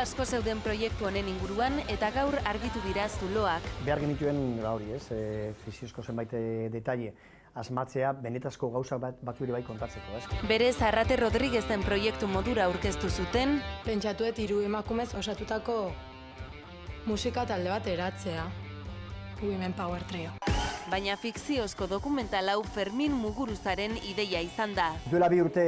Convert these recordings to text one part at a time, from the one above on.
asko zeuden proiektu honen inguruan eta gaur argitu dira zuloak. Behar genituen hori, fiziozko zenbait detaile asmatzea benetazko gauza batzu ere bai kontatzeko, ez? Berez Arrate Rodriguezen proiektu modura aurkeztu zuten. Pentsatuet 3 emakumez osatutako musika talde bat eratzea. Women Power Trio. Baina fikziozko dokumental hau Fermin Muguruzaren ideia izan da. Duela 2 urte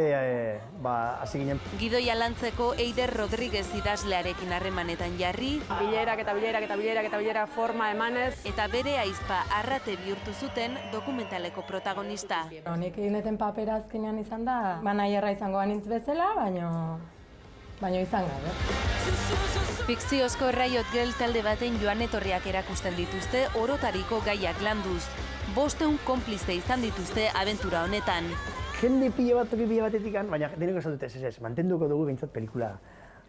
hasi ginen. Gidoia lantzeko Eider Rodriguez idazlearekin harremanetan jarri. Bilerak eta bilerak eta bilerak eta bilerak forma emanez. Eta bere ahizpa Arrate bihurtu zuten dokumentaleko protagonista. Nik egineten papera azkenean izan da, manaierra izango banintz bezala, baina izan gabe. Fikziozko Riot Girl talde baten joan etorriak erakusten dituzte orotariko gaiak landuz. 500 konplize izan dituzte abentura honetan. Jende pila batetik, baina deneko esan dute, ez, mantenduko dugu behintzat pelikula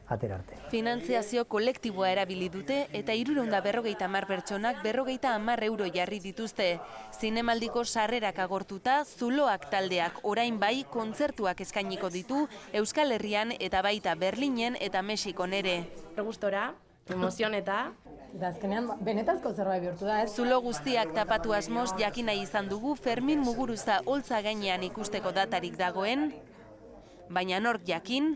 atera arte. Finantziazio kolektiboa erabili dute eta 350 pertsonak 50 euro jarri dituzte. Zinemaldiko sarrerak agortuta, zuloak taldeak orain bai kontzertuak eskainiko ditu Euskal Herrian eta baita Berlinen eta Mexikon ere. Gustora, emozion eta Azkenean benetazko zerbait bihurtu da, ez? Zulo guztiak tapatu asmoz jakin nahi izan dugu Fermin Muguruza holtza gainean ikusteko datarik dagoen, baina nork jakin?